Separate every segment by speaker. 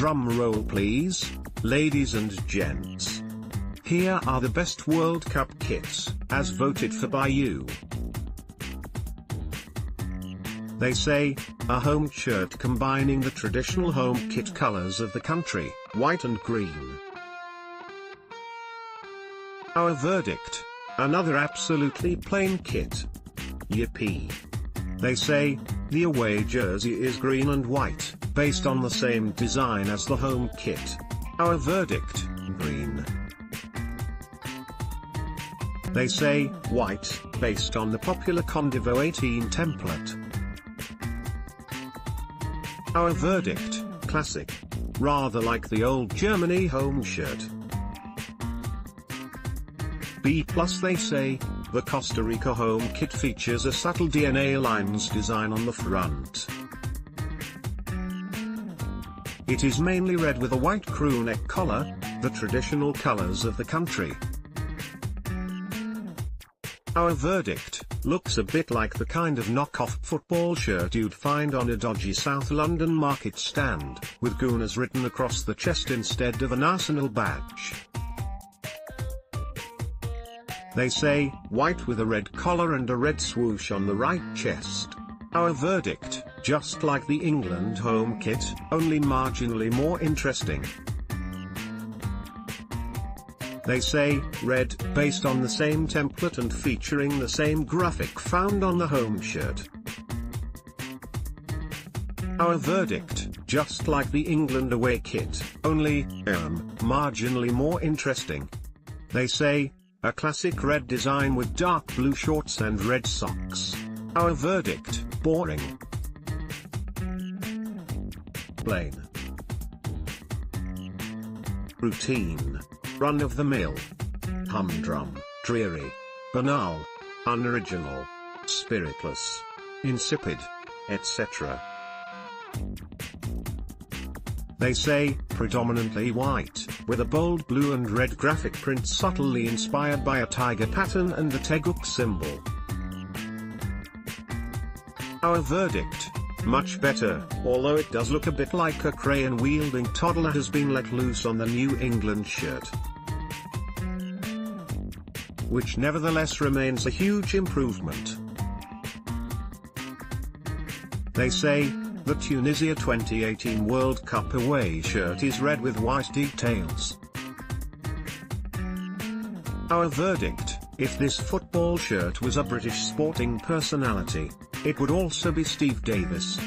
Speaker 1: Drum roll please, ladies and gents. Here are the best World Cup kits, as voted for by you. They say, a home shirt combining the traditional home kit colors of the country, white and green. Our verdict, another absolutely plain kit. Yippee. They say, the away jersey is green and white, based on the same design as the home kit. Our verdict, green. They say, white, based on the popular Condivo 18 template. Our verdict, classic. Rather like the old Germany home shirt. B+, they say, the Costa Rica home kit features a subtle DNA lines design on the front. It is mainly red with a white crew neck collar, the traditional colors of the country. Our verdict, looks a bit like the kind of knockoff football shirt you'd find on a dodgy South London market stand, with Gooners written across the chest instead of an Arsenal badge. They say, white with a red collar and a red swoosh on the right chest. Our verdict, just like the England home kit, only marginally more interesting. They say, red, based on the same template and featuring the same graphic found on the home shirt. Our verdict, just like the England away kit, only, marginally more interesting. They say, a classic red design with dark blue shorts and red socks. Our verdict, boring. Plain. Routine. Run-of-the-mill. Humdrum, dreary, banal, unoriginal, spiritless, insipid, etc. They say, predominantly white, with a bold blue and red graphic print subtly inspired by a tiger pattern and the Teguk symbol. Our verdict, much better, although it does look a bit like a crayon-wielding toddler has been let loose on the New England shirt. Which nevertheless remains a huge improvement. They say, the Tunisia 2018 World Cup away shirt is red with white details. Our verdict, if this football shirt was a British sporting personality, it would also be Steve Davis.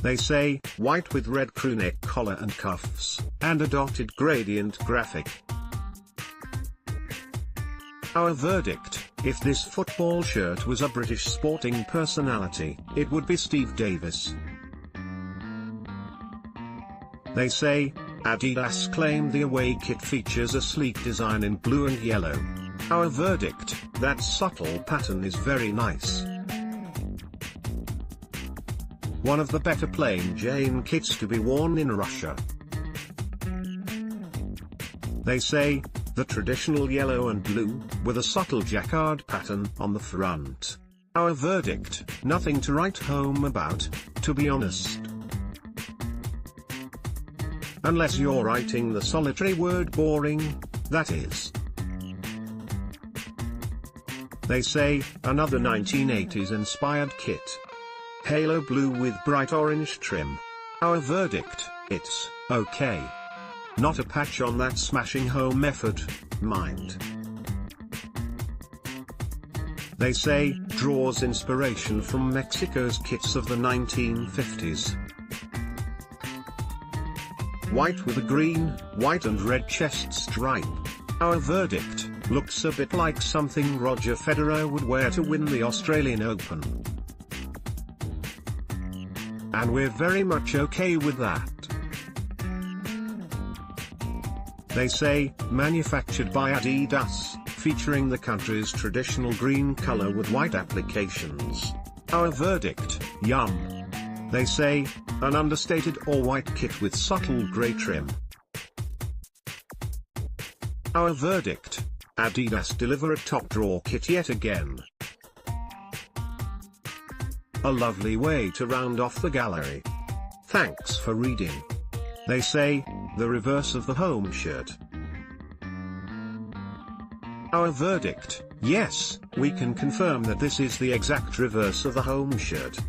Speaker 1: They say, white with red crew neck collar and cuffs, and a dotted gradient graphic. Our verdict, if this football shirt was a British sporting personality, it would be Steve Davis. They say, Adidas claimed the away kit features a sleek design in blue and yellow. Our verdict, that subtle pattern is very nice. One of the better plain Jane kits to be worn in Russia. They say, the traditional yellow and blue, with a subtle jacquard pattern on the front. Our verdict, nothing to write home about, to be honest. Unless you're writing the solitary word boring, that is. They say, another 1980s inspired kit. Halo blue with bright orange trim. Our verdict, it's okay. Not a patch on that smashing home effort, mind. They say, draws inspiration from Mexico's kits of the 1950s. White with a green, white and red chest stripe. Our verdict, looks a bit like something Roger Federer would wear to win the Australian Open. And we're very much okay with that. They say, manufactured by Adidas, featuring the country's traditional green color with white applications. Our verdict, yum. They say, an understated all-white kit with subtle grey trim. Our verdict, Adidas deliver a top-drawer kit yet again. A lovely way to round off the gallery. Thanks for reading. They say, the reverse of the home shirt. Our verdict: yes, we can confirm that this is the exact reverse of the home shirt.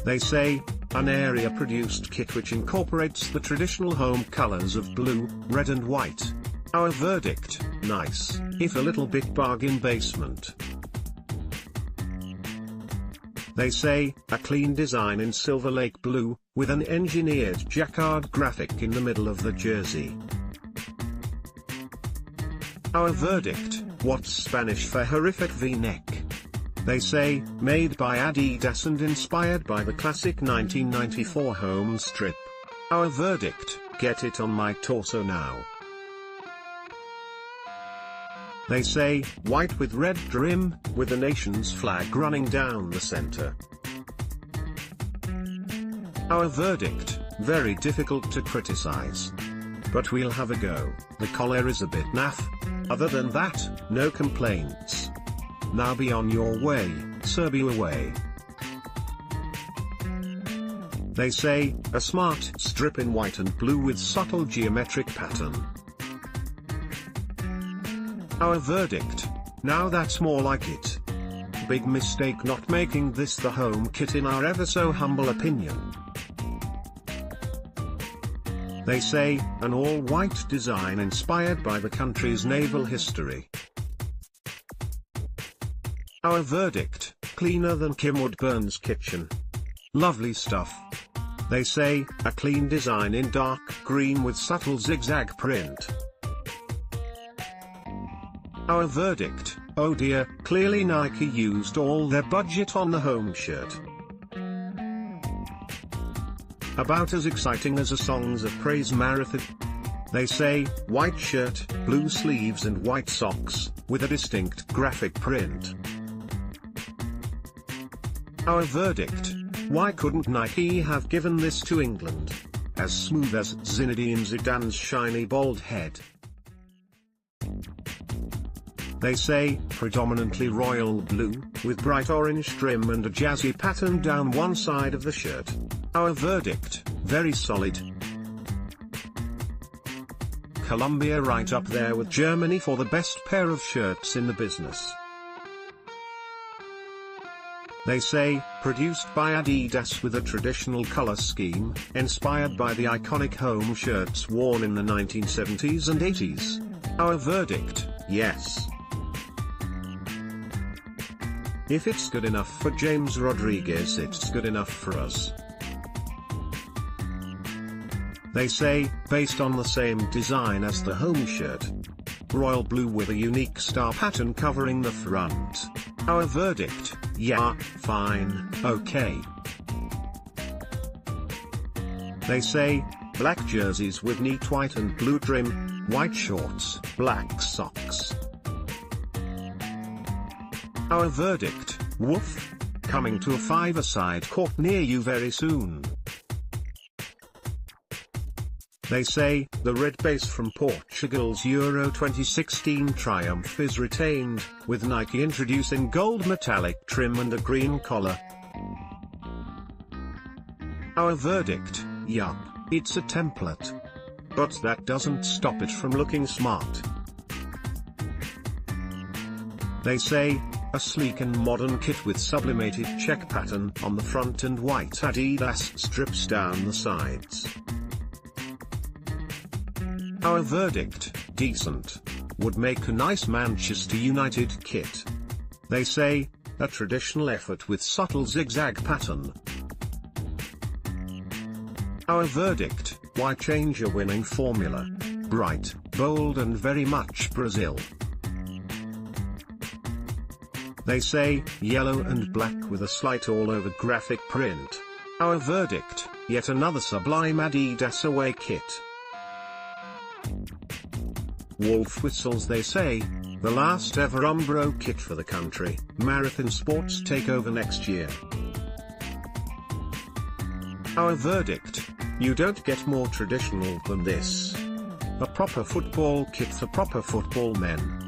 Speaker 1: They say, an area-produced kit which incorporates the traditional home colors of blue, red and white. Our verdict: nice, if a little bit bargain basement. They say, a clean design in Silver Lake blue, with an engineered jacquard graphic in the middle of the jersey. Our verdict: what's Spanish for horrific V-neck? They say, made by Adidas and inspired by the classic 1994 home strip. Our verdict: get it on my torso now. They say, white with red trim, with the nation's flag running down the center. Our verdict: very difficult to criticize. But we'll have a go. The collar is a bit naff. Other than that, no complaints. Now be on your way, Serbia way. They say, a smart strip in white and blue with subtle geometric pattern. Our verdict: now that's more like it. Big mistake not making this the home kit in our ever so humble opinion. They say, an all-white design inspired by the country's naval history. Our verdict: cleaner than Kim Woodburn's kitchen. Lovely stuff. They say, a clean design in dark green with subtle zigzag print. Our verdict: oh dear, clearly Nike used all their budget on the home shirt. About as exciting as a Songs of Praise marathon. They say, white shirt, blue sleeves and white socks, with a distinct graphic print. Our verdict: why couldn't Nike have given this to England? As smooth as Zinedine Zidane's shiny bald head. They say, predominantly royal blue, with bright orange trim and a jazzy pattern down one side of the shirt. Our verdict: very solid. Colombia right up there with Germany for the best pair of shirts in the business. They say, produced by Adidas with a traditional color scheme, inspired by the iconic home shirts worn in the 1970s and 80s. Our verdict: yes. If it's good enough for James Rodriguez, it's good enough for us. They say, based on the same design as the home shirt. Royal blue with a unique star pattern covering the front. Our verdict: yeah, fine, okay. They say, black jerseys with neat white and blue trim, white shorts, black socks. Our verdict: woof. Coming to a five-a-side court near you very soon. They say, the red base from Portugal's Euro 2016 triumph is retained, with Nike introducing gold metallic trim and a green collar. Our verdict: yup, it's a template. But that doesn't stop it from looking smart. They say, a sleek and modern kit with sublimated check pattern on the front and white Adidas strips down the sides. Our verdict: decent. Would make a nice Manchester United kit. They say, a traditional effort with subtle zigzag pattern. Our verdict: why change a winning formula? Bright, bold and very much Brazil. They say, yellow and black with a slight all-over graphic print. Our verdict: yet another sublime Adidas away kit. Wolf whistles. They say, the last ever Umbro kit for the country. Marathon Sports take over next year. Our verdict: you don't get more traditional than this. A proper football kit for proper football men.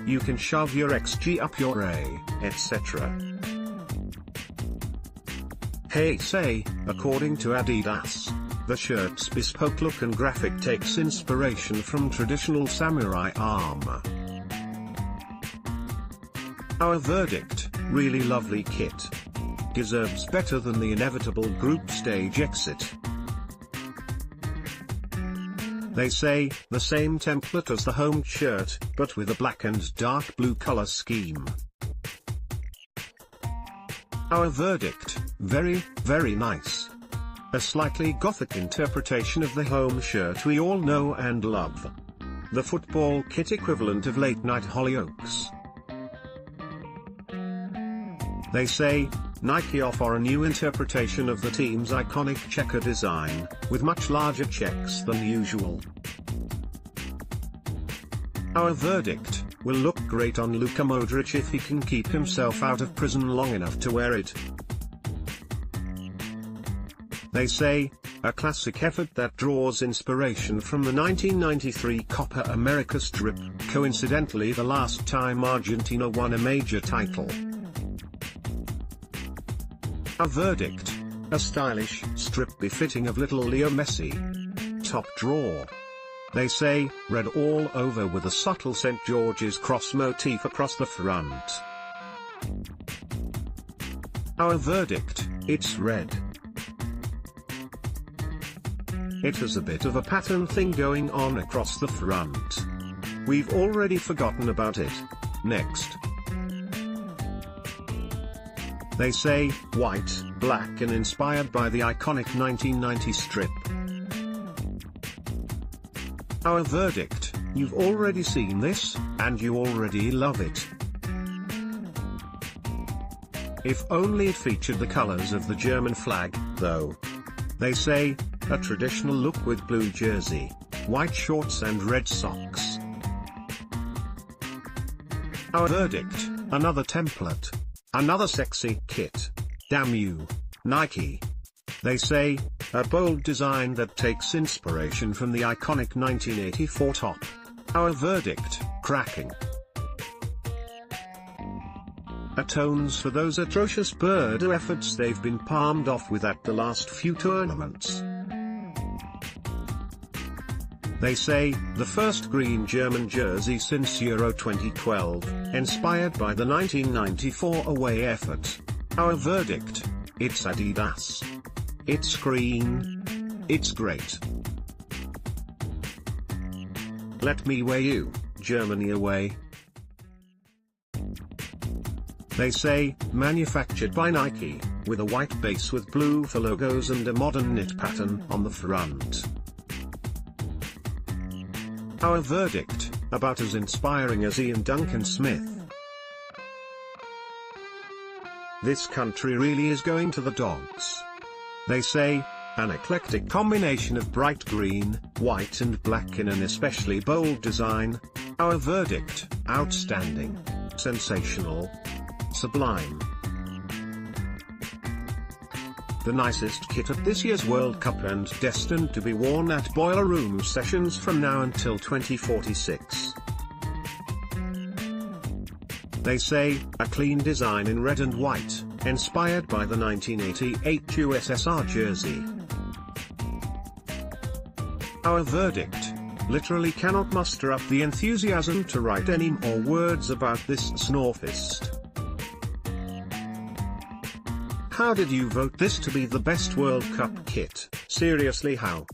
Speaker 1: You can shove your XG up your A, etc. Hey say, according to Adidas, the shirt's bespoke look and graphic takes inspiration from traditional samurai armor. Our verdict, really lovely kit. Deserves better than the inevitable group stage exit. They say, the same template as the home shirt, but with a black and dark blue color scheme. Our verdict, very, very nice. A slightly gothic interpretation of the home shirt we all know and love. The football kit equivalent of late night Hollyoaks. They say, Nike offer a new interpretation of the team's iconic checker design, with much larger checks than usual. Our verdict, will look great on Luka Modric if he can keep himself out of prison long enough to wear it. They say, a classic effort that draws inspiration from the 1993 Copa America strip, coincidentally the last time Argentina won a major title. Our verdict, a stylish strip befitting of little Leo Messi. Top drawer. They say, red all over with a subtle St. George's cross motif across the front. Our verdict, it's red. It has a bit of a pattern thing going on across the front. We've already forgotten about it. Next. They say, white, black and inspired by the iconic 1990 strip. Our verdict, you've already seen this, and you already love it. If only it featured the colors of the German flag, though. They say, a traditional look with blue jersey, white shorts and red socks. Our verdict, another template. Another sexy kit. Damn you, Nike. They say, a bold design that takes inspiration from the iconic 1984 top. Our verdict, cracking. Atones for those atrocious Birdo efforts they've been palmed off with at the last few tournaments. They say, the first green German jersey since Euro 2012, inspired by the 1994 away effort. Our verdict, it's Adidas. It's green. It's great. Let me weigh you, Germany away. They say, manufactured by Nike, with a white base with blue for logos and a modern knit pattern on the front. Our verdict, about as inspiring as Ian Duncan Smith. This country really is going to the dogs. They say, an eclectic combination of bright green, white and black in an especially bold design. Our verdict, outstanding. Sensational. Sublime. The nicest kit at this year's World Cup and destined to be worn at Boiler Room sessions from now until 2046. They say, a clean design in red and white, inspired by the 1988 USSR jersey. Our verdict, literally cannot muster up the enthusiasm to write any more words about this snorfist. How did you vote this to be the best World Cup kit? Seriously, how?